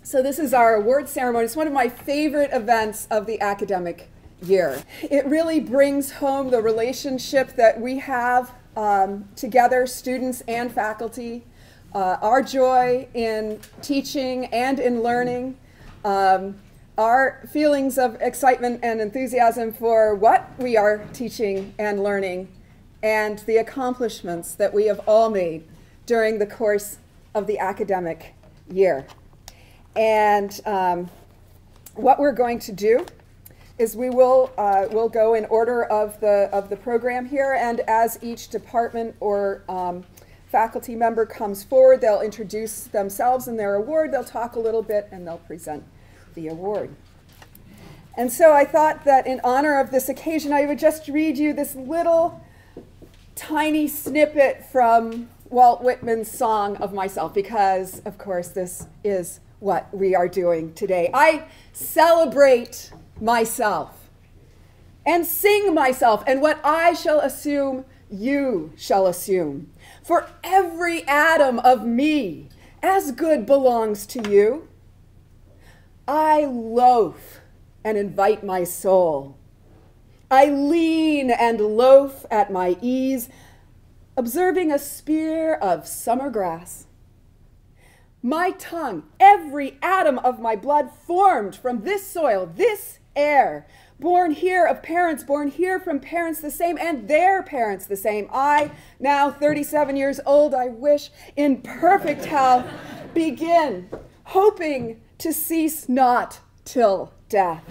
So this is our award ceremony. It's one of my favorite events of the academic year. It really brings home the relationship that we have together, students and faculty, our joy in teaching and in learning, our feelings of excitement and enthusiasm for what we are teaching and learning, and the accomplishments that we have all made during the course of the academic year. And what we're going to do is we'll go in order of the program here, and as each department or faculty member comes forward, they'll introduce themselves and their award, they'll talk a little bit, and they'll present the award. And so I thought that in honor of this occasion, I would just read you this little tiny snippet from Walt Whitman's Song of Myself, because, of course, this is what we are doing today. I celebrate myself and sing myself, and what I shall assume, you shall assume. For every atom of me, as good belongs to you. I loaf and invite my soul. I lean and loaf at my ease, observing a spear of summer grass. My tongue, every atom of my blood, formed from this soil, this air, born here of parents, born here from parents the same, and their parents the same. I, now 37 years old, I wish, in perfect health, begin, hoping to cease not till death.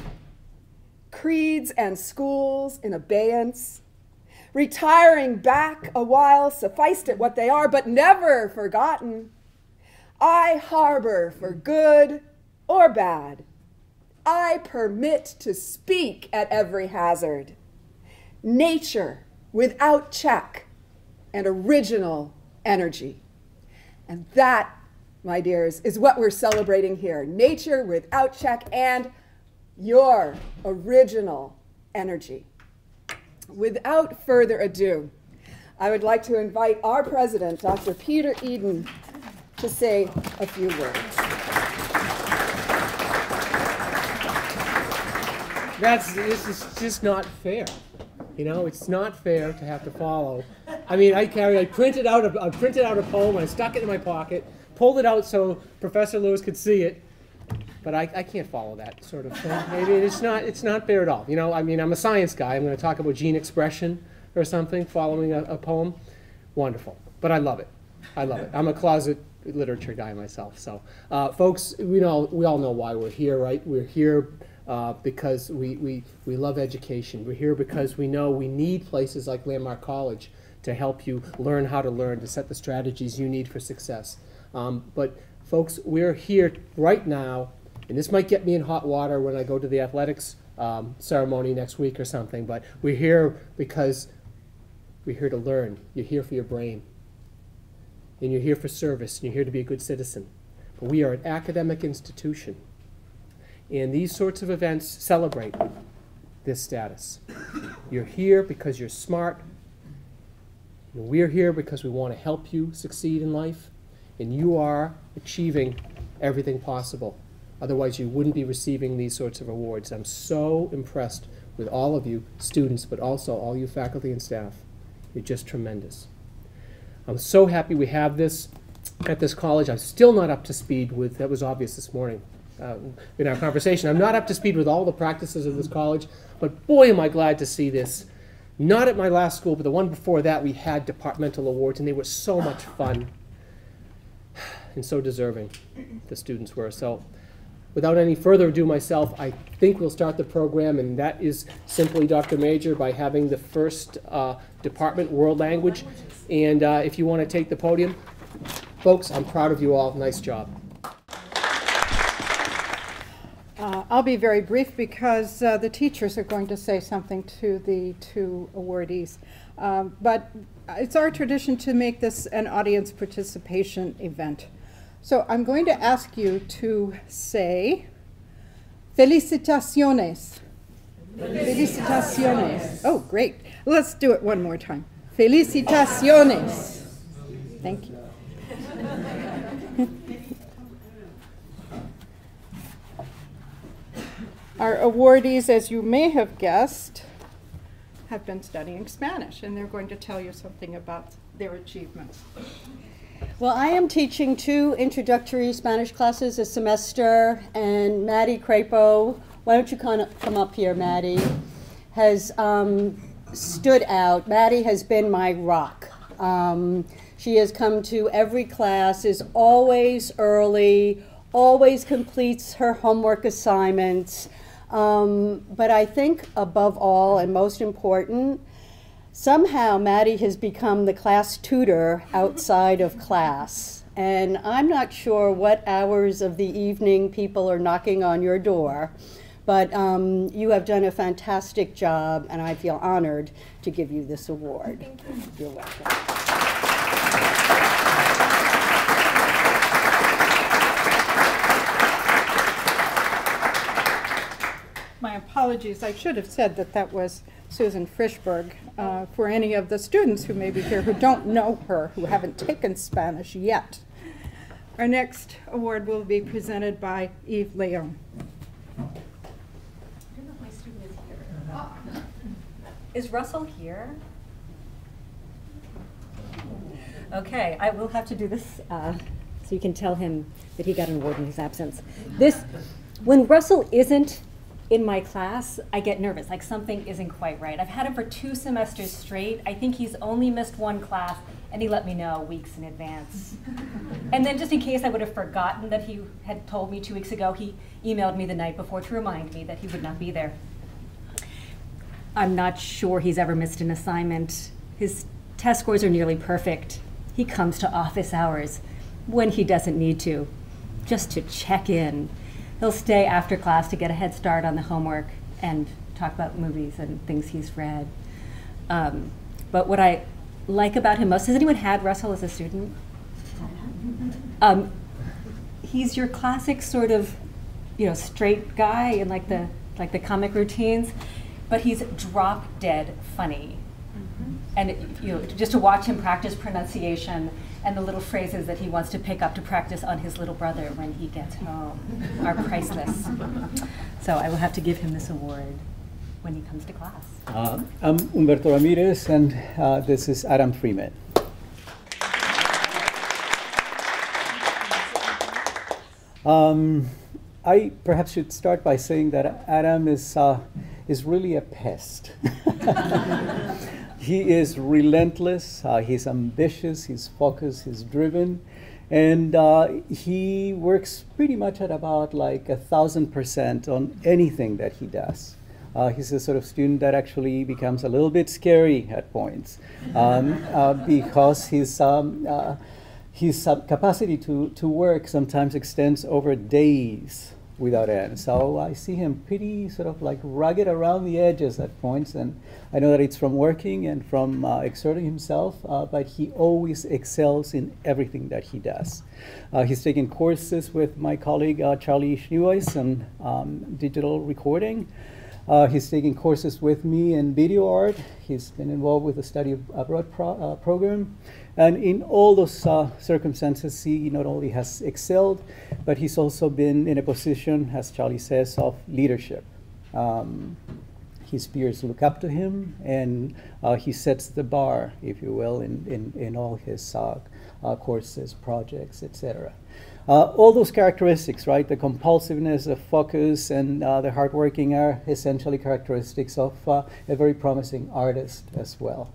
Creeds and schools in abeyance, retiring back a while, sufficed at what they are, but never forgotten. I harbor for good or bad. I permit to speak at every hazard. Nature without check and original energy. And that, my dears, is what we're celebrating here. Nature without check and your original energy. Without further ado, I would like to invite our president, Dr. Peter Eden, to say a few words. This is just not fair. You know, it's not fair to have to follow. I mean, I printed out a poem, I stuck it in my pocket, pulled it out so Professor Lewis could see it, but I can't follow that sort of thing. Maybe it's not fair at all. You know, I mean, I'm a science guy. I'm going to talk about gene expression or something following a poem. Wonderful. But I love it. I love it. I'm a closet literature guy myself. So, folks, we all know why we're here, right? We're here because we love education. We're here because we know we need places like Landmark College to help you learn how to learn, to set the strategies you need for success. But folks, we're here right now, and this might get me in hot water when I go to the athletics ceremony next week or something, but we're here because we're here to learn. You're here for your brain. And you're here for service, and you're here to be a good citizen. But we are an academic institution. And these sorts of events celebrate this status. You're here because you're smart. And we're here because we want to help you succeed in life. And you are achieving everything possible. Otherwise, you wouldn't be receiving these sorts of awards. I'm so impressed with all of you students, but also all you faculty and staff. You're just tremendous. I'm so happy we have this at this college. I'm still not up to speed with, that was obvious this morning in our conversation, I'm not up to speed with all the practices of this college, but boy am I glad to see this. Not at my last school, but the one before that we had departmental awards, and they were so much fun and so deserving, the students were. So without any further ado myself, I think we'll start the program, and that is simply, Dr. Major, by having the first department, world language. And if you want to take the podium, folks, I'm proud of you all. Nice job. I'll be very brief because the teachers are going to say something to the two awardees. But it's our tradition to make this an audience participation event. So I'm going to ask you to say, felicitaciones. Felicitaciones. Oh, great. Let's do it one more time. Felicitaciones. Thank you. Our awardees, as you may have guessed, have been studying Spanish, and they're going to tell you something about their achievements. Well, I am teaching 2 introductory Spanish classes a semester, and Maddie Crapo, why don't you come up here, Maddie, has stood out. Maddie has been my rock. She has come to every class, is always early, always completes her homework assignments. But I think above all and most important, somehow Maddie has become the class tutor outside of class. And I'm not sure what hours of the evening people are knocking on your door, but you have done a fantastic job, and I feel honored to give you this award. Thank you. You're welcome. My apologies. I should have said that that was Susan Frischberg. For any of the students who may be here who don't know her, who haven't taken Spanish yet. Our next award will be presented by Eve Leon. I don't know if my student is here. Is Russell here? Okay, I will have to do this so you can tell him that he got an award in his absence. When Russell isn't in my class, I get nervous, like something isn't quite right. I've had him for 2 semesters straight. I think he's only missed 1 class, and he let me know weeks in advance. And then just in case I would have forgotten that he had told me 2 weeks ago, he emailed me the night before to remind me that he would not be there. I'm not sure he's ever missed an assignment. His test scores are nearly perfect. He comes to office hours when he doesn't need to, just to check in. He'll stay after class to get a head start on the homework and talk about movies and things he's read. But what I like about him most, has anyone had Russell as a student? He's your classic sort of, straight guy in like the comic routines, but he's drop dead funny. And just to watch him practice pronunciation and the little phrases that he wants to pick up to practice on his little brother when he gets home are priceless. So I will have to give him this award when he comes to class. I'm Humberto Ramirez, and this is Adam Freeman. I perhaps should start by saying that Adam is really a pest. He is relentless, he's ambitious, he's focused, he's driven, and he works pretty much at about like 1,000% on anything that he does. He's the sort of student that actually becomes a little bit scary at points because his capacity to work sometimes extends over days without end. So I see him pretty sort of like rugged around the edges at points, and I know that it's from working and from exerting himself, but he always excels in everything that he does. He's taken courses with my colleague Charlie Schneeweiss on digital recording. He's taking courses with me in video art. He's been involved with the study abroad program. And in all those circumstances, he not only has excelled, but he's also been in a position, as Charlie says, of leadership. His peers look up to him, and he sets the bar, if you will, in all his courses, projects, etc. All those characteristics, right, the compulsiveness, the focus, and the hardworking are essentially characteristics of a very promising artist as well.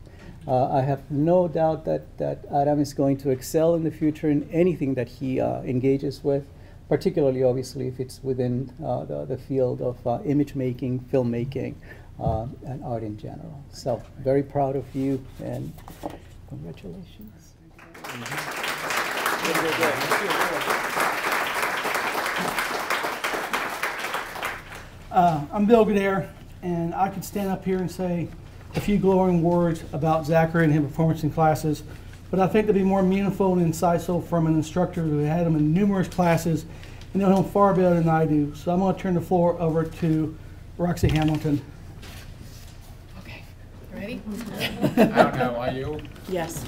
I have no doubt that Adam is going to excel in the future in anything that he engages with, particularly, obviously, if it's within the field of image making, filmmaking, and art in general. So, very proud of you, and congratulations. I'm Bill Goodare, and I could stand up here and say a few glowing words about Zachary and his performance in classes, but I think they'd be more meaningful and insightful from an instructor who had him in numerous classes and know him far better than I do. So I'm going to turn the floor over to Roxy Hamilton. Okay, ready? I don't know, are you? Yes.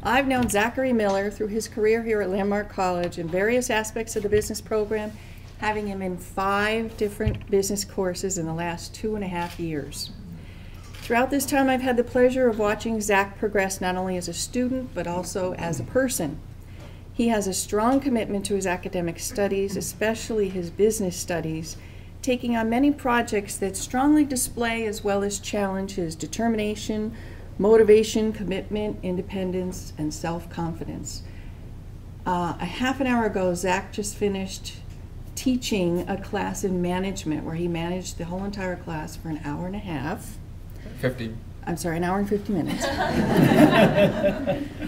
I've known Zachary Miller through his career here at Landmark College in various aspects of the business program having him in 5 different business courses in the last 2.5 years. Throughout this time, I've had the pleasure of watching Zach progress not only as a student, but also as a person. He has a strong commitment to his academic studies, especially his business studies, taking on many projects that strongly display as well as challenge his determination, motivation, commitment, independence, and self-confidence. A half an hour ago, Zach just finished teaching a class in management where he managed the whole entire class for an hour and a half. 50. I'm sorry, an hour and 50 minutes.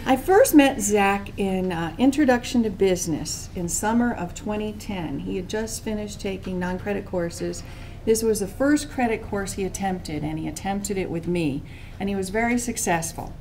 I first met Zach in Introduction to Business in summer of 2010. He had just finished taking non-credit courses. This was the first credit course he attempted, and he attempted it with me, and he was very successful.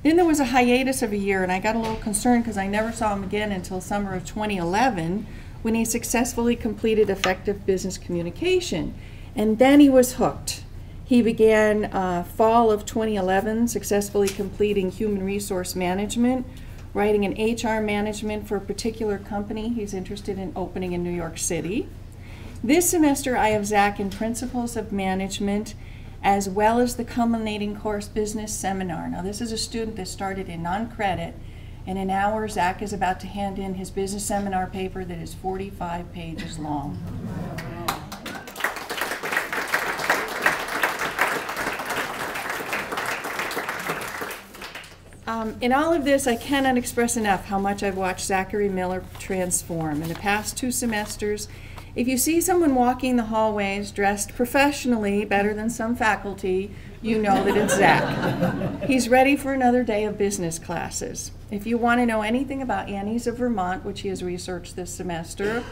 Then there was a hiatus of a year, and I got a little concerned because I never saw him again until summer of 2011 when he successfully completed effective business communication, and then he was hooked. He began fall of 2011 successfully completing human resource management, writing an HR management for a particular company he's interested in opening in New York City. This semester I have Zach in Principles of Management as well as the culminating course Business Seminar. Now this is a student that started in non-credit, and in an hour Zach is about to hand in his business seminar paper that is 45 pages long. In all of this, I cannot express enough how much I've watched Zachary Miller transform. In the past 2 semesters, if you see someone walking the hallways dressed professionally, better than some faculty, you know that it's Zach. He's ready for another day of business classes. If you want to know anything about Annie's of Vermont, which he has researched this semester,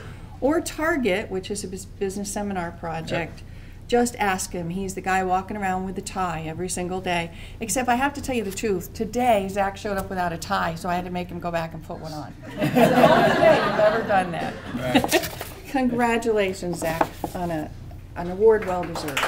or Target, which is a business seminar project, just ask him. He's the guy walking around with a tie every single day. Except I have to tell you the truth. Today, Zach showed up without a tie, so I had to make him go back and put one on. It's the only day you've ever done that. Right. Congratulations, Zach, on an award well deserved.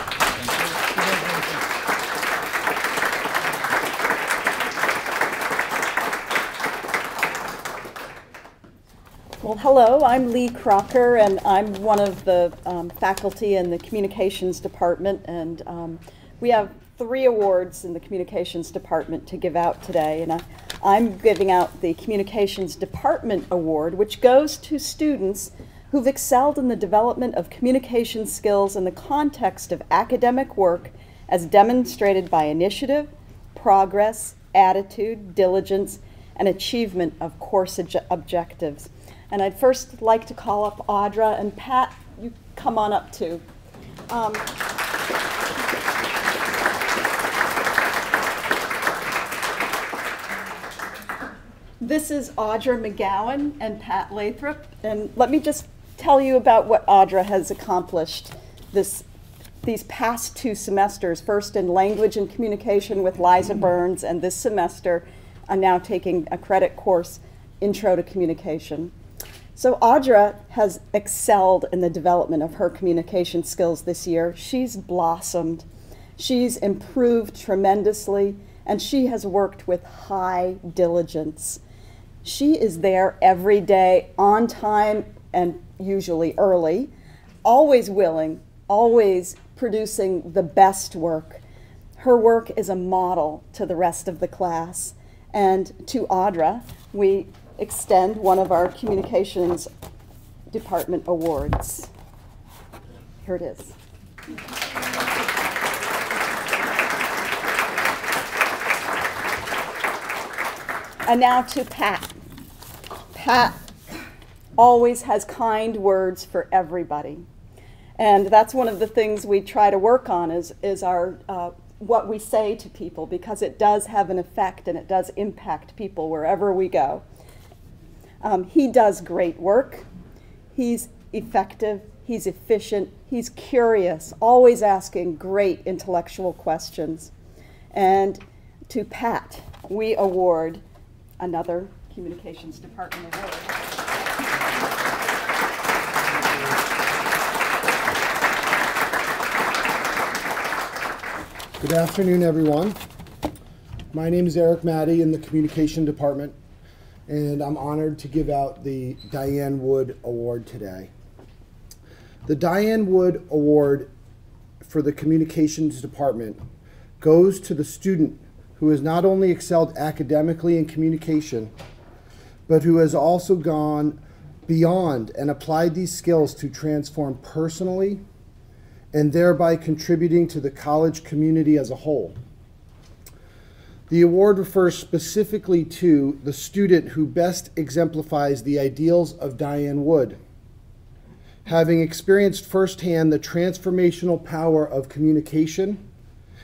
Well, hello, I'm Lee Crocker, and I'm one of the faculty in the Communications Department, and we have 3 awards in the Communications Department to give out today, and I'm giving out the Communications Department Award, which goes to students who've excelled in the development of communication skills in the context of academic work as demonstrated by initiative, progress, attitude, diligence, and achievement of course objectives. And I'd first like to call up Audra, and Pat, you come on up too. This is Audra McGowan and Pat Lathrop, and let me just tell you about what Audra has accomplished these past 2 semesters, first in language and communication with Liza Burns, and this semester I'm now taking a credit course, Intro to Communication. So Audra has excelled in the development of her communication skills this year. She's blossomed, she's improved tremendously, and she has worked with high diligence. She is there every day, on time and usually early, always willing, always producing the best work. Her work is a model to the rest of the class. And to Audra, we extend one of our Communications Department awards. Here it is. And now to Pat. Pat always has kind words for everybody. And that's one of the things we try to work on is our what we say to people, because it does have an effect and it does impact people wherever we go. He does great work. He's effective. He's efficient. He's curious, always asking great intellectual questions. And to Pat, we award another Communications Department award. Good afternoon, everyone. My name is Eric Maddie in the Communication Department, and I'm honored to give out the Dianne Wood Award today. The Dianne Wood Award for the Communications Department goes to the student who has not only excelled academically in communication, but who has also gone beyond and applied these skills to transform personally and thereby contributing to the college community as a whole. The award refers specifically to the student who best exemplifies the ideals of Dianne Wood, having experienced firsthand the transformational power of communication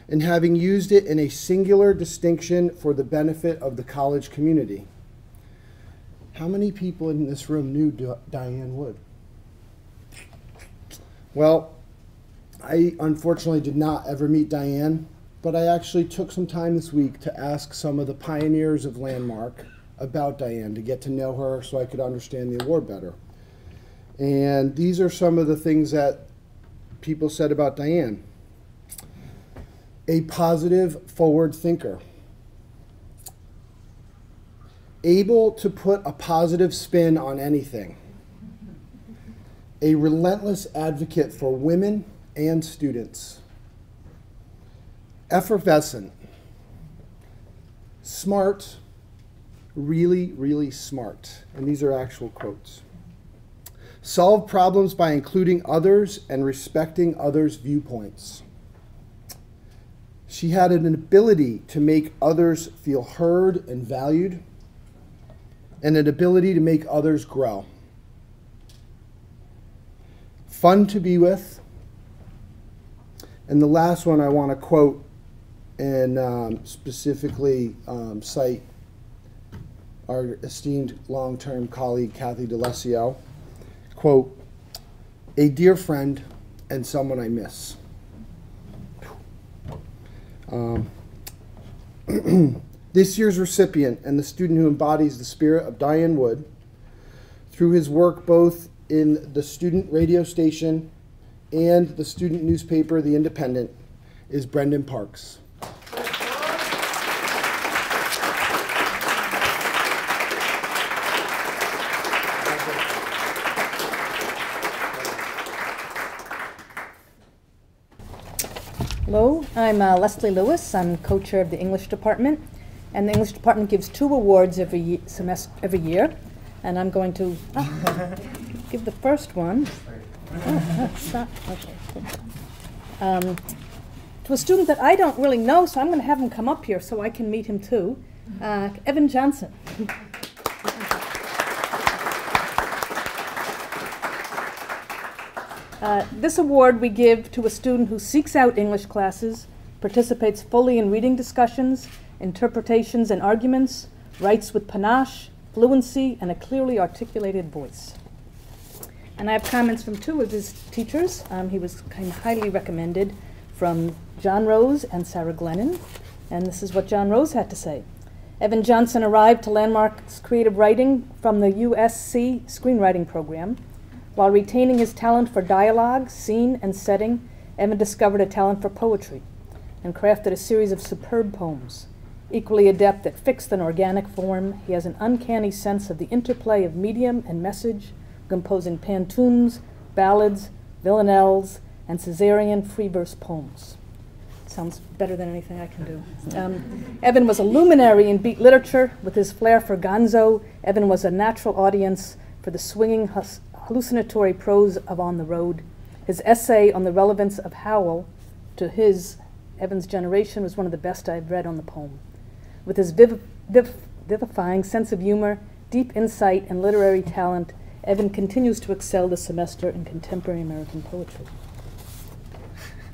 and having used it in a singular distinction for the benefit of the college community. How many people in this room knew Dianne Wood? Well, I unfortunately did not ever meet Dianne, but I actually took some time this week to ask some of the pioneers of Landmark about Dianne, to get to know her so I could understand the award better. And these are some of the things that people said about Dianne. A positive forward thinker. Able to put a positive spin on anything. A relentless advocate for women and students. Effervescent. Smart. Really, really smart. And these are actual quotes. Solve problems by including others and respecting others' viewpoints. She had an ability to make others feel heard and valued, and an ability to make others grow. Fun to be with. And the last one I want to quote and specifically cite our esteemed long-term colleague, Kathy D'Alessio. Quote, a dear friend and someone I miss. This year's recipient and the student who embodies the spirit of Dianne Wood through his work both in the student radio station and the student newspaper, The Independent, is Brendan Parks. Hello, I'm Leslie Lewis. I'm co-chair of the English department, and the English department gives 2 awards every year, and I'm going to give the first one to a student that I don't really know, so I'm going to have him come up here so I can meet him too. Evan Johnson. This award we give to a student who seeks out English classes, participates fully in reading discussions, interpretations and arguments, writes with panache, fluency, and a clearly articulated voice. And I have comments from 2 of his teachers. He was kind of highly recommended, from John Rose and Sarah Glennon. And this is what John Rose had to say. Evan Johnson arrived to Landmark's creative writing from the USC screenwriting program. While retaining his talent for dialogue, scene, and setting, Evan discovered a talent for poetry and crafted a series of superb poems. Equally adept at fixed and organic form, he has an uncanny sense of the interplay of medium and message, composing pantoums, ballads, villanelles, and Caesarean free verse poems. Sounds better than anything I can do. Evan was a luminary in beat literature. With his flair for gonzo, Evan was a natural audience for the swinging hallucinatory prose of On the Road. His essay on the relevance of Howell to Evan's generation, was one of the best I've read on the poem. With his vivifying sense of humor, deep insight, and literary talent, Evan continues to excel this semester in contemporary American poetry.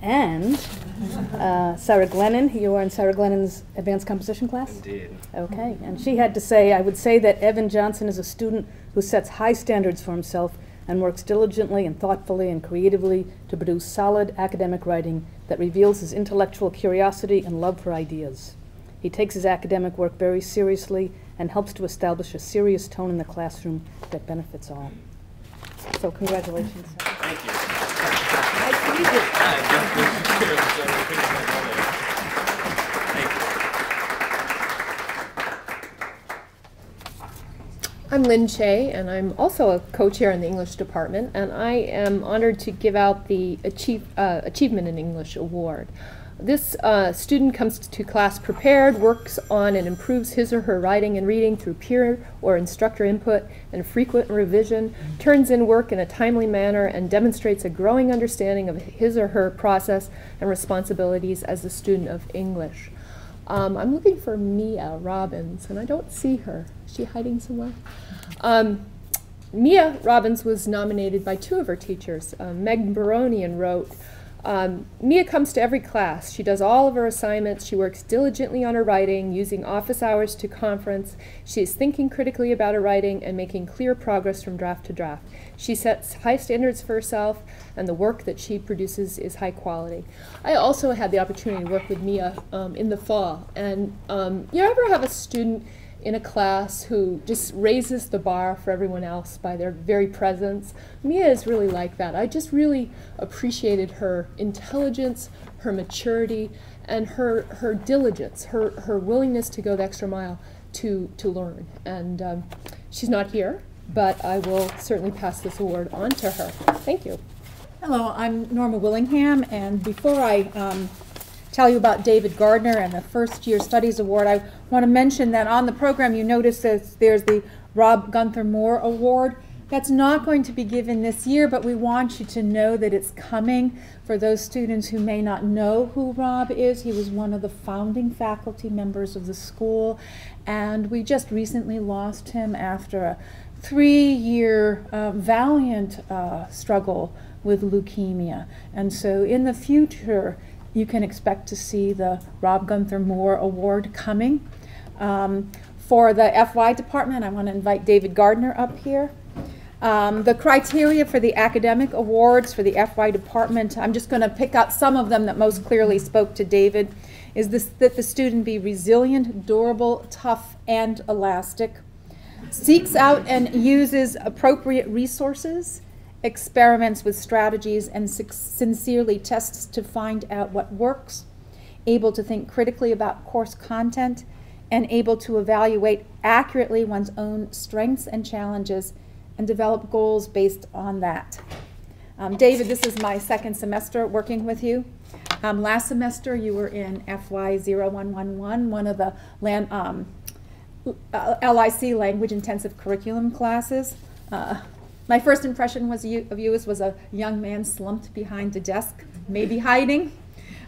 And Sarah Glennon, you are in Sarah Glennon's advanced composition class? Indeed. Okay, and she had to say, I would say that Evan Johnson is a student who sets high standards for himself and works diligently and thoughtfully and creatively to produce solid academic writing that reveals his intellectual curiosity and love for ideas. He takes his academic work very seriously and helps to establish a serious tone in the classroom that benefits all. So congratulations. Thank you. Nice to meet you. I'm Lynn Che, and I'm also a co-chair in the English department, and I am honored to give out the Achievement in English Award. This student comes to class prepared, works on and improves his or her writing and reading through peer or instructor input and frequent revision, turns in work in a timely manner, and demonstrates a growing understanding of his or her process and responsibilities as a student of English. I'm looking for Mia Robbins, and I don't see her. Is she hiding somewhere? Mia Robbins was nominated by two of her teachers. Meg Baronian wrote, Mia comes to every class. She does all of her assignments. She works diligently on her writing, using office hours to conference. She is thinking critically about her writing and making clear progress from draft to draft. She sets high standards for herself, and the work that she produces is high quality. I also had the opportunity to work with Mia in the fall. And you ever have a student in a class who just raises the bar for everyone else by their very presence? Mia is really like that. I just really appreciated her intelligence, her maturity, and her diligence, her willingness to go the extra mile to learn. And she's not here, but I will certainly pass this award on to her. Thank you. Hello, I'm Norma Willingham, and before I tell you about David Gardner and the First Year Studies Award, I want to mention that on the program you notice that there's the Rob Gunther Moore Award. That's not going to be given this year, but we want you to know that it's coming. For those students who may not know who Rob is, he was one of the founding faculty members of the school, and we just recently lost him after a 3-year valiant struggle with leukemia. And so in the future, you can expect to see the Rob Gunther Moore Award coming. For the FY department, I want to invite David Gardner up here. The criteria for the academic awards for the FY department, I'm just going to pick out some of them that most clearly spoke to David, is that the student be resilient, durable, tough, and elastic, seeks out and uses appropriate resources, experiments with strategies, and sincerely tests to find out what works, able to think critically about course content, and able to evaluate accurately one's own strengths and challenges and develop goals based on that. David, this is my second semester working with you. Last semester you were in FY 0111, one of the LIC Language Intensive Curriculum classes. My first impression of you was a young man slumped behind a desk, maybe hiding,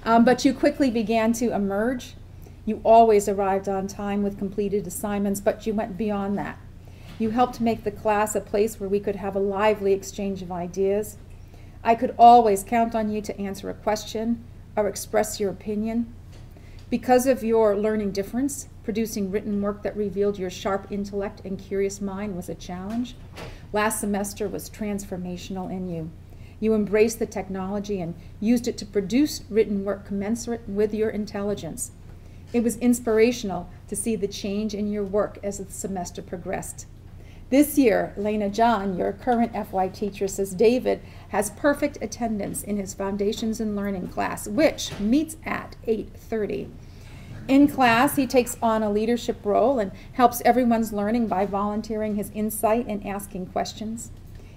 but you quickly began to emerge. You always arrived on time with completed assignments, but you went beyond that. You helped make the class a place where we could have a lively exchange of ideas. I could always count on you to answer a question or express your opinion. Because of your learning difference, producing written work that revealed your sharp intellect and curious mind was a challenge. Last semester was transformational in you. You embraced the technology and used it to produce written work commensurate with your intelligence. It was inspirational to see the change in your work as the semester progressed. This year, Lena John, your current FY teacher, says David has perfect attendance in his Foundations in Learning class, which meets at 8:30. In class, he takes on a leadership role and helps everyone's learning by volunteering his insight and asking questions.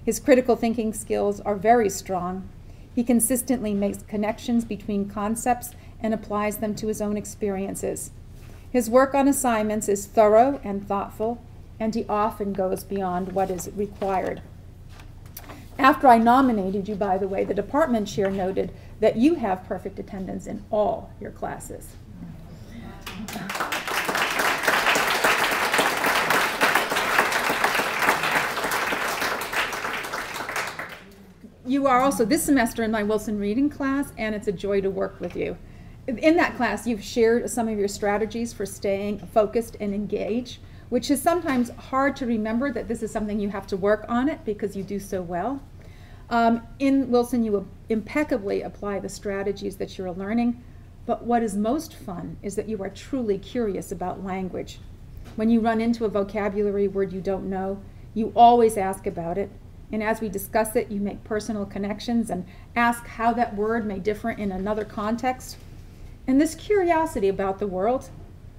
His critical thinking skills are very strong. He consistently makes connections between concepts and applies them to his own experiences. His work on assignments is thorough and thoughtful, and he often goes beyond what is required. After I nominated you, by the way, the department chair noted that you have perfect attendance in all your classes. You are also this semester in my Wilson reading class, and it's a joy to work with you. In that class, you've shared some of your strategies for staying focused and engaged, which is sometimes hard to remember that this is something you have to work on it because you do so well. In Wilson, you impeccably apply the strategies that you're learning, but what is most fun is that you are truly curious about language. When you run into a vocabulary word you don't know, you always ask about it, and as we discuss it, you make personal connections and ask how that word may differ in another context. And this curiosity about the world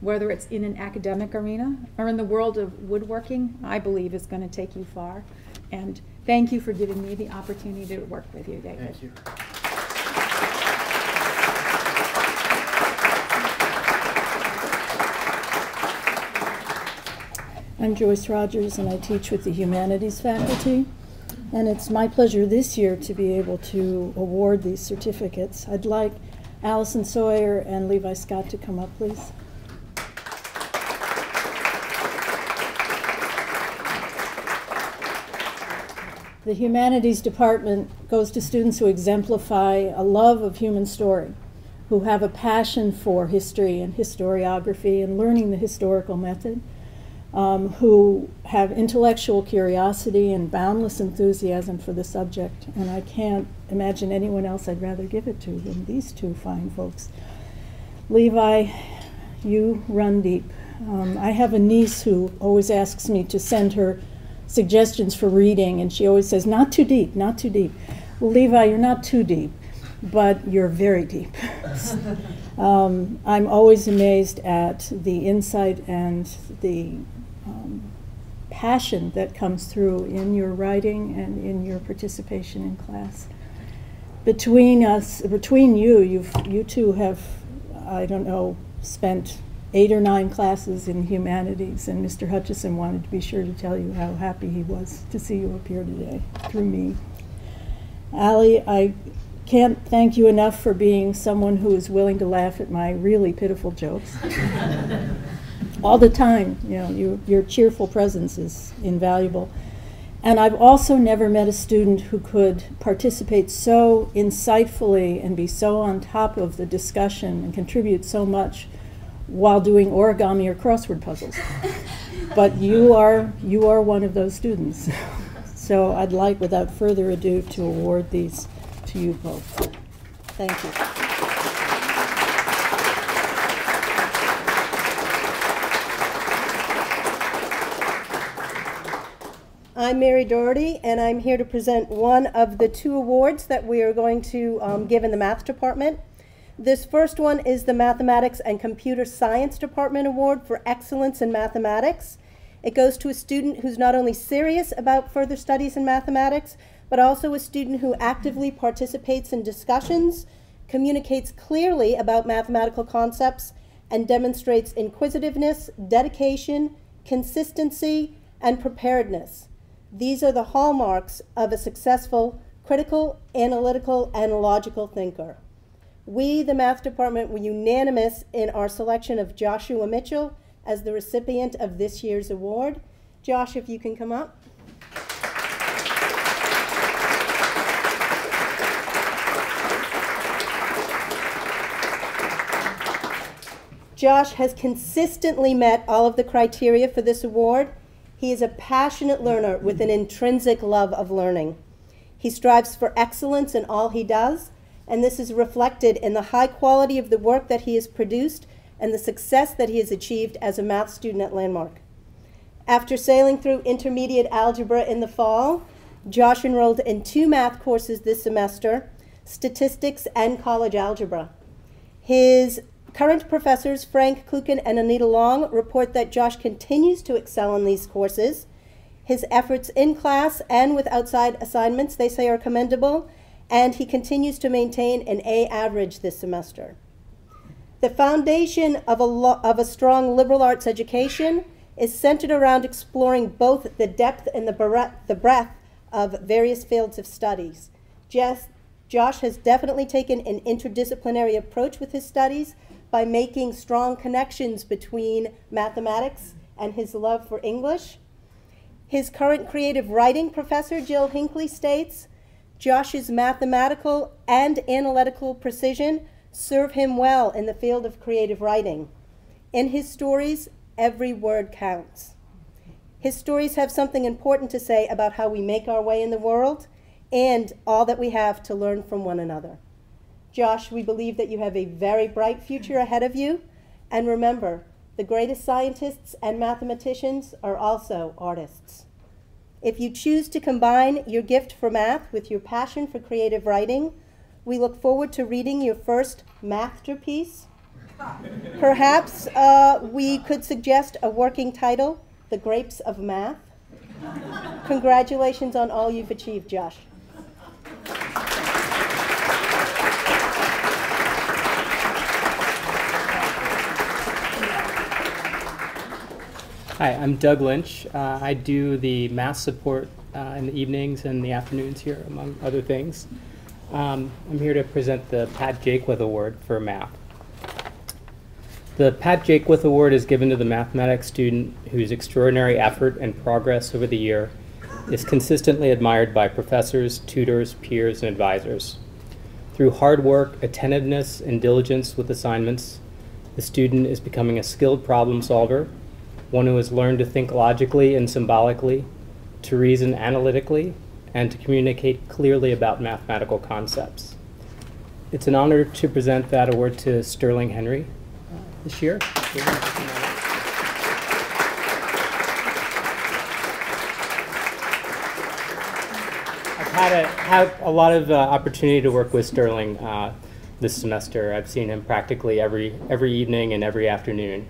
whether it's in an academic arena or in the world of woodworking, I believe is going to take you far. And thank you for giving me the opportunity to work with you, David. Thank you. I'm Joyce Rogers, and I teach with the Humanities faculty. And it's my pleasure this year to be able to award these certificates. I'd like Allyson, Sawyer, and Levi Scott to come up, please. The Humanities department goes to students who exemplify a love of human story, who have a passion for history and historiography and learning the historical method, who have intellectual curiosity and boundless enthusiasm for the subject. And I can't imagine anyone else I'd rather give it to than these two fine folks. Levi, you run deep. I have a niece who always asks me to send her suggestions for reading, and she always says, not too deep, not too deep. Well, Levi, you're not too deep, but you're very deep. I'm always amazed at the insight and the passion that comes through in your writing and in your participation in class. Between you, you two have, I don't know, spent 8 or 9 classes in humanities, and Mr. Hutchison wanted to be sure to tell you how happy he was to see you up here today through me. Allie, I can't thank you enough for being someone who is willing to laugh at my really pitiful jokes. All the time, you know, your cheerful presence is invaluable. And I've also never met a student who could participate so insightfully and be so on top of the discussion and contribute so much while doing origami or crossword puzzles. But you are one of those students. So I'd like, without further ado, to award these to you both. Thank you. I'm Mary Doherty, and I'm here to present one of the 2 awards that we are going to give in the math department. This first one is the Mathematics and Computer Science Department Award for Excellence in Mathematics. It goes to a student who's not only serious about further studies in mathematics, but also a student who actively participates in discussions, communicates clearly about mathematical concepts, and demonstrates inquisitiveness, dedication, consistency, and preparedness. These are the hallmarks of a successful, critical, analytical, and logical thinker. We, the math department, were unanimous in our selection of Joshua Mitchell as the recipient of this year's award. Josh, if you can come up. Josh has consistently met all of the criteria for this award. He is a passionate learner with an intrinsic love of learning. He strives for excellence in all he does, and this is reflected in the high quality of the work that he has produced and the success that he has achieved as a math student at Landmark. After sailing through intermediate algebra in the fall, Josh enrolled in 2 math courses this semester, statistics and college algebra. His current professors, Frank Kluken and Anita Long, report that Josh continues to excel in these courses. His efforts in class and with outside assignments, they say, are commendable, and he continues to maintain an A average this semester. The foundation of a strong liberal arts education is centered around exploring both the depth and the breadth of various fields of studies. Josh has definitely taken an interdisciplinary approach with his studies by making strong connections between mathematics and his love for English. His current creative writing professor, Jill Hinckley, states, Josh's mathematical and analytical precision serve him well in the field of creative writing. In his stories, every word counts. His stories have something important to say about how we make our way in the world and all that we have to learn from one another. Josh, we believe that you have a very bright future ahead of you. And remember, the greatest scientists and mathematicians are also artists. If you choose to combine your gift for math with your passion for creative writing, we look forward to reading your first masterpiece Perhaps we could suggest a working title, The Grapes of Math. Congratulations on all you've achieved, Josh. Hi, I'm Doug Lynch. I do the math support in the evenings and the afternoons here, among other things. I'm here to present the Pat Jaquith Award for math. The Pat Jaquith Award is given to the mathematics student whose extraordinary effort and progress over the year is consistently admired by professors, tutors, peers, and advisors. Through hard work, attentiveness, and diligence with assignments, the student is becoming a skilled problem solver, one who has learned to think logically and symbolically, to reason analytically, and to communicate clearly about mathematical concepts. It's an honor to present that award to Sterling Henry this year. I've had a lot of opportunity to work with Sterling this semester. I've seen him practically every evening and every afternoon.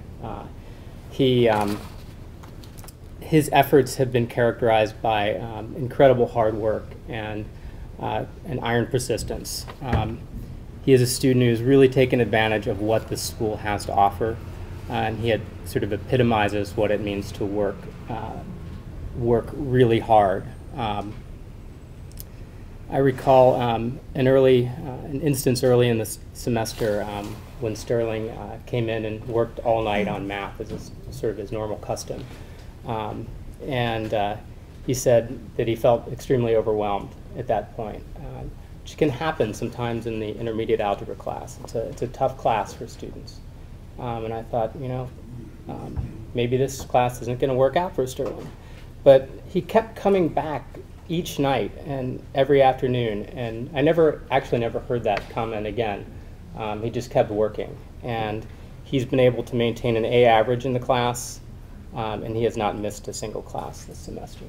His efforts have been characterized by incredible hard work and iron persistence. He is a student who's really taken advantage of what the school has to offer, and he sort of epitomizes what it means to work really hard. I recall an instance early in the semester when Sterling came in and worked all night on math as sort of his normal custom. He said that he felt extremely overwhelmed at that point, which can happen sometimes in the intermediate algebra class. It's a tough class for students. And I thought, maybe this class isn't going to work out for Sterling. But he kept coming back each night and every afternoon, and I never heard that comment again. He just kept working, and he's been able to maintain an A average in the class, and he has not missed a single class this semester.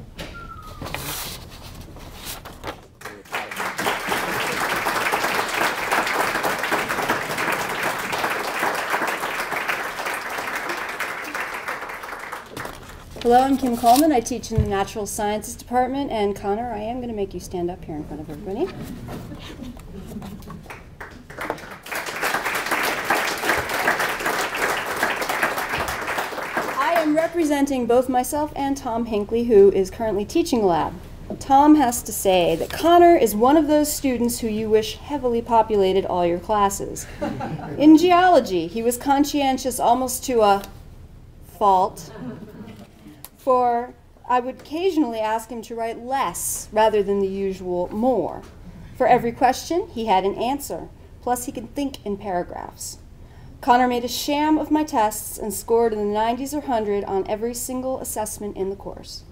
Hello, I'm Kim Coleman. I teach in the Natural Sciences Department, and Connor, I am going to make you stand up here in front of everybody. I am representing both myself and Tom Hinckley, who is currently teaching the lab. Tom has to say that Connor is one of those students who you wish heavily populated all your classes. In geology, he was conscientious almost to a fault. For I would occasionally ask him to write less rather than the usual more. For every question, he had an answer, plus he could think in paragraphs. Connor made a sham of my tests and scored in the 90s or 100 on every single assessment in the course.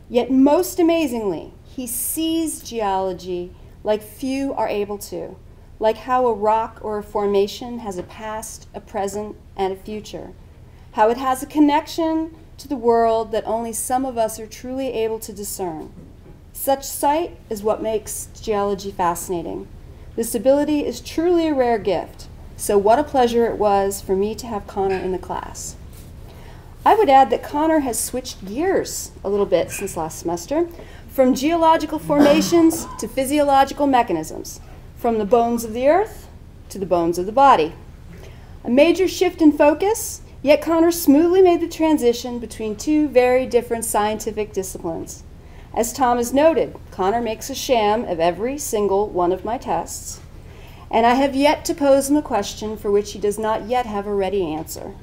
Yet most amazingly, he sees geology like few are able to, like how a rock or a formation has a past, a present, and a future, how it has a connection to the world that only some of us are truly able to discern. Such sight is what makes geology fascinating. This ability is truly a rare gift, so what a pleasure it was for me to have Connor in the class. I would add that Connor has switched gears a little bit since last semester, from geological formations to physiological mechanisms, from the bones of the earth to the bones of the body. A major shift in focus, yet Connor smoothly made the transition between two very different scientific disciplines. As Tom has noted, Connor makes a sham of every single one of my tests, and I have yet to pose him a question for which he does not yet have a ready answer.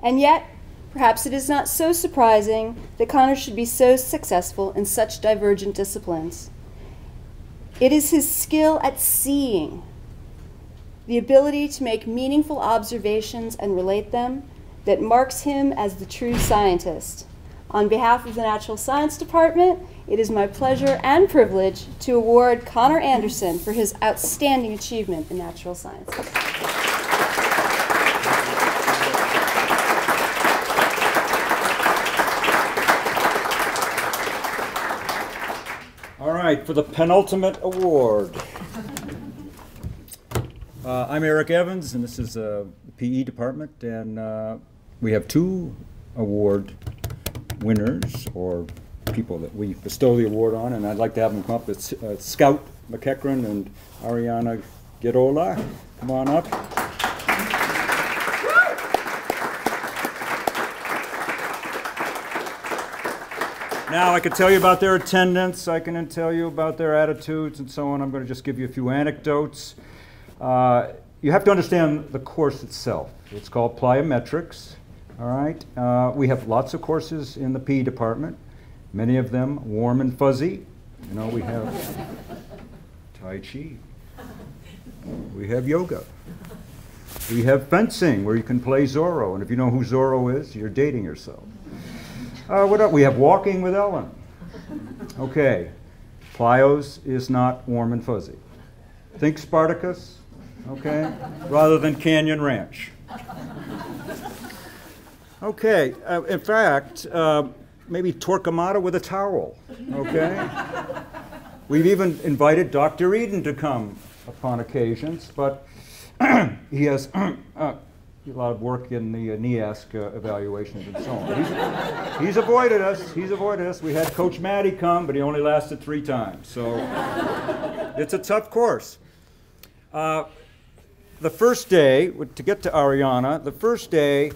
And yet, perhaps it is not so surprising that Connor should be so successful in such divergent disciplines. It is his skill at seeing, the ability to make meaningful observations and relate them, that marks him as the true scientist. On behalf of the Natural Science Department, it is my pleasure and privilege to award Connor Anderson for his outstanding achievement in natural sciences. All right, for the penultimate award. I'm Eric Evans, and this is the PE department, and we have 2 award winners, or people that we bestow the award on, and I'd like to have them come up. It's Scout MacEachron and Arianna Guirola. Come on up. Now, I could tell you about their attendance, I can tell you about their attitudes and so on. I'm going to just give you a few anecdotes. You have to understand the course itself. It's called Plyometrics, all right? We have lots of courses in the PE department, many of them warm and fuzzy. You know, we have Tai Chi, we have yoga, we have fencing where you can play Zorro, and if you know who Zorro is, you're dating yourself. What else? We have walking with Ellen. Okay, plyos is not warm and fuzzy. Think Spartacus, okay, rather than Canyon Ranch. Okay, in fact, maybe Torquemada with a towel, okay? We've even invited Dr. Eden to come upon occasions, but he has a lot of work in the NEASC evaluations and so on. He's avoided us. He's avoided us. We had Coach Maddie come, but he only lasted 3 times. So it's a tough course. The first day, to get to Arianna, the first day,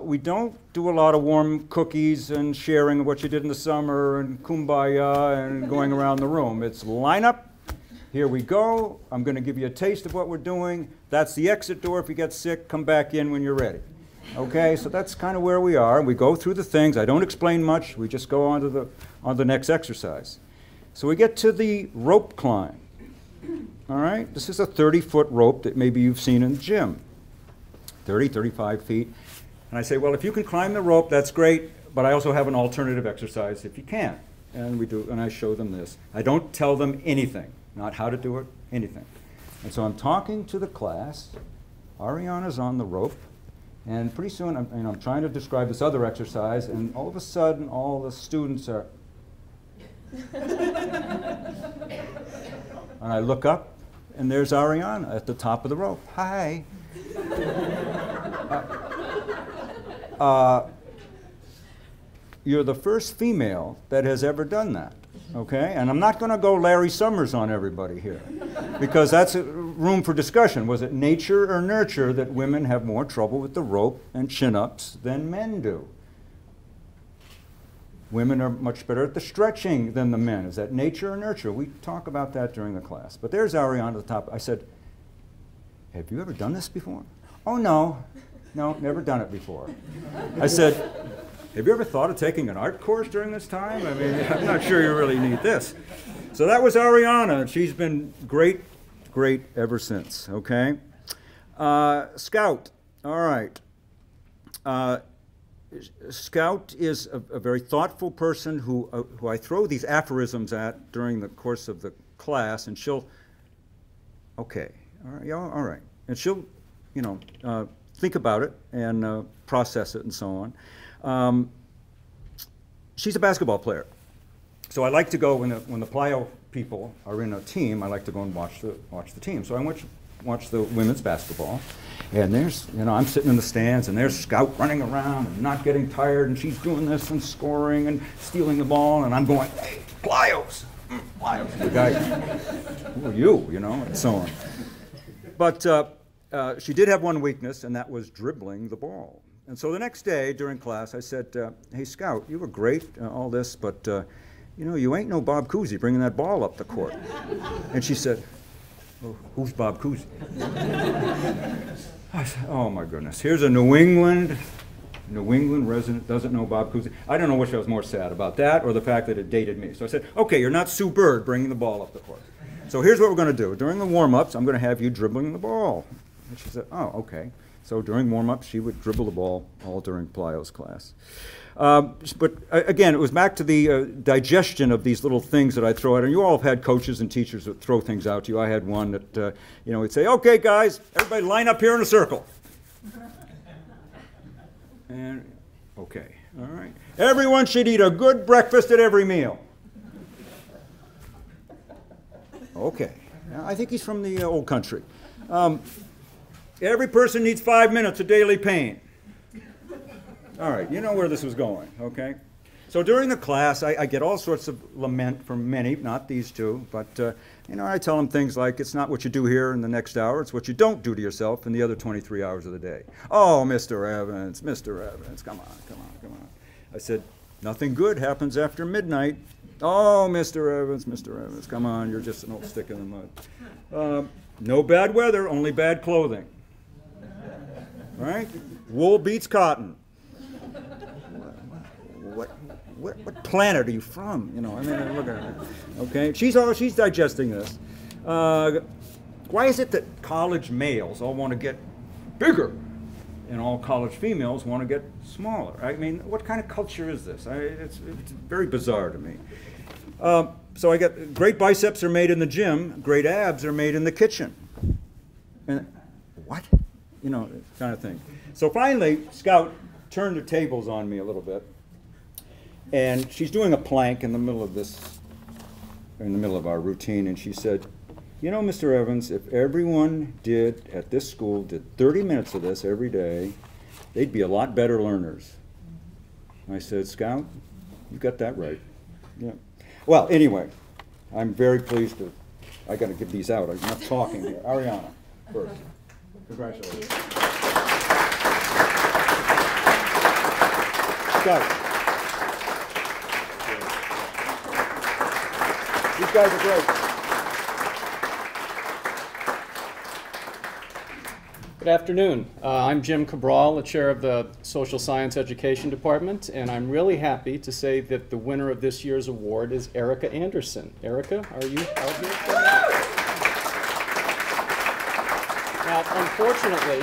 we don't do a lot of warm cookies and sharing what you did in the summer and kumbaya and going around the room. It's line up. Here we go. I'm going to give you a taste of what we're doing. That's the exit door. If you get sick, come back in when you're ready. Okay, so that's kind of where we are. We go through the things. I don't explain much. We just go on to the next exercise. So we get to the rope climb. All right, this is a 30-foot rope that maybe you've seen in the gym. 30, 35 feet. And I say, well, if you can climb the rope, that's great, but I also have an alternative exercise if you can't. And we do, and I show them this. I don't tell them anything. Not how to do it, anything. And so I'm talking to the class. Arianna's on the rope. And pretty soon, I'm trying to describe this other exercise, and all of a sudden, all the students are... And I look up, and there's Arianna at the top of the rope. Hi. You're the first female that has ever done that. Okay, and I'm not going to go Larry Summers on everybody here, because that's a room for discussion. Was it nature or nurture that women have more trouble with the rope and chin-ups than men do? Women are much better at the stretching than the men. Is that nature or nurture? We talk about that during the class. But there's Arianna at the top. I said, have you ever done this before? Oh, no, never done it before. I said, have you ever thought of taking an art course during this time? I mean, I'm not sure you really need this. So that was Arianna, and she's been great ever since, okay? Scout, all right. Scout is a very thoughtful person who I throw these aphorisms at during the course of the class, and she'll, okay, all right, yeah, all right. And she'll, think about it and process it and so on. She's a basketball player, so I like to go when the plyo people are in a team. I like to go and watch the team. So I watch the women's basketball, and there's I'm sitting in the stands, and there's Scout running around and not getting tired, and she's doing this and scoring and stealing the ball, and I'm going, hey, plyos, plyos. The guy, who are you, and so on. But she did have one weakness, and that was dribbling the ball. And so the next day during class, I said, hey, Scout, you were great, all this, but, you ain't no Bob Cousy bringing that ball up the court. And she said, oh, who's Bob Cousy? I said, oh, my goodness. Here's a New England resident, doesn't know Bob Cousy. I don't know which I was more sad about, that or the fact that it dated me. So I said, okay, you're not Sue Bird bringing the ball up the court. So here's what we're going to do. During the warm-ups, I'm going to have you dribbling the ball. And she said, oh, okay. So during warm-up, she would dribble the ball all during plyo's class. But again, it was back to the digestion of these little things that I throw out. And you all have had coaches and teachers that throw things out to you. I had one that, would say, okay, guys, everybody line up here in a circle. And, okay, all right. Everyone should eat a good breakfast at every meal. Okay. Now, I think he's from the old country. Every person needs 5 minutes of daily pain. All right, you know where this was going, okay? So during the class, I get all sorts of lament from many, not these two, but you know, I tell them things like, it's not what you do here in the next hour, it's what you don't do to yourself in the other 23 hours of the day. Oh, Mr. Evans, come on. I said, nothing good happens after midnight. Oh, Mr. Evans, come on, you're just an old stick in the mud. No bad weather, only bad clothing. Right? Wool beats cotton. What planet are you from? You know, I mean, look at her. Okay, she's digesting this. Why is it that college males all want to get bigger, and all college females want to get smaller? I mean, what kind of culture is this? It's very bizarre to me. So I get great biceps are made in the gym, great abs are made in the kitchen. And what? You know, kind of thing. So finally, Scout turned the tables on me a little bit. And she's doing a plank in the middle of our routine, and she said, you know, Mr. Evans, if everyone at this school did 30 minutes of this every day, they'd be a lot better learners. I said, Scout, you got that right. Yeah. Well, anyway, I'm very pleased to, I got to give these out. I'm enough talking here. Arianna, first. Congratulations. Scout. These guys are great. Good afternoon. I'm Jim Cabral, the chair of the Social Science Education Department, and I'm really happy to say that the winner of this year's award is Erica Anderson. Erica, are you out here? Now, unfortunately,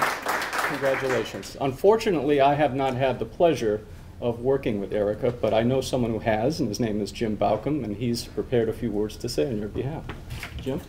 congratulations. Unfortunately, I have not had the pleasure of working with Erica, but I know someone who has, and his name is Jim Baucom, and he's prepared a few words to say on your behalf. Jim?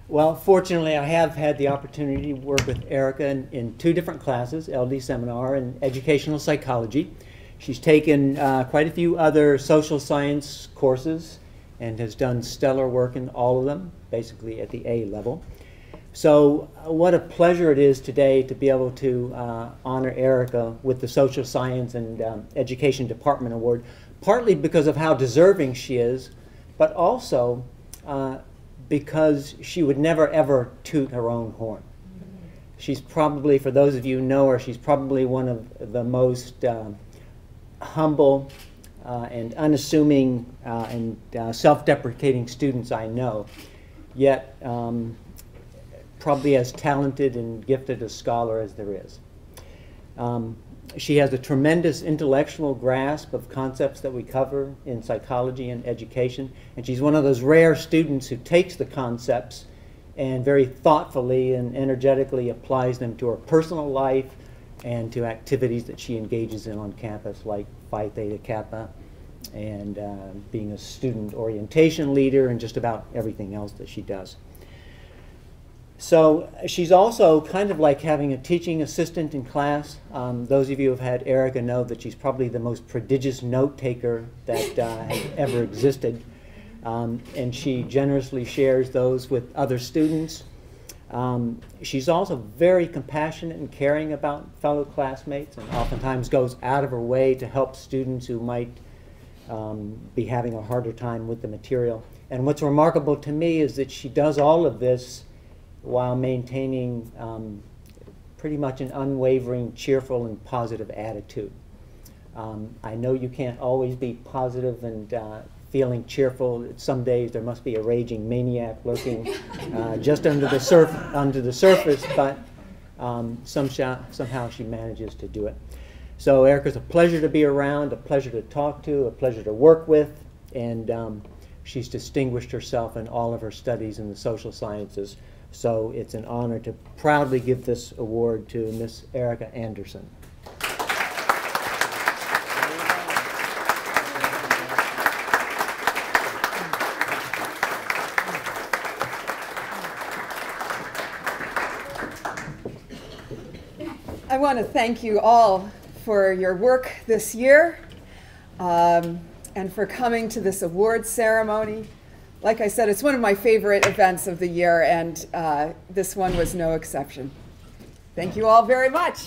Well, fortunately, I have had the opportunity to work with Erica in two different classes, LD Seminar and Educational Psychology. She's taken quite a few other social science courses and has done stellar work in all of them, basically at the A level. So what a pleasure it is today to be able to honor Erica with the Social Science and Education Department Award, partly because of how deserving she is, but also because she would never ever toot her own horn. She's probably, for those of you who know her, she's probably one of the most humble and unassuming and self-deprecating students I know, yet probably as talented and gifted a scholar as there is. She has a tremendous intellectual grasp of concepts that we cover in psychology and education, and she's one of those rare students who takes the concepts and very thoughtfully and energetically applies them to her personal life and to activities that she engages in on campus, like Phi Theta Kappa and being a student orientation leader and just about everything else that she does. So she's also kind of like having a teaching assistant in class. Those of you who have had Erica know that she's probably the most prodigious note taker that has ever existed. And she generously shares those with other students. She's also very compassionate and caring about fellow classmates, and oftentimes goes out of her way to help students who might be having a harder time with the material. And what's remarkable to me is that she does all of this while maintaining pretty much an unwavering, cheerful, and positive attitude. I know you can't always be positive and feeling cheerful. Some days there must be a raging maniac lurking just under the surface, but somehow she manages to do it. So Erica's a pleasure to be around, a pleasure to talk to, a pleasure to work with, and she's distinguished herself in all of her studies in the social sciences. So it's an honor to proudly give this award to Miss Erica Anderson. I want to thank you all for your work this year. and for coming to this award ceremony. Like I said, it's one of my favorite events of the year, and this one was no exception. Thank you all very much.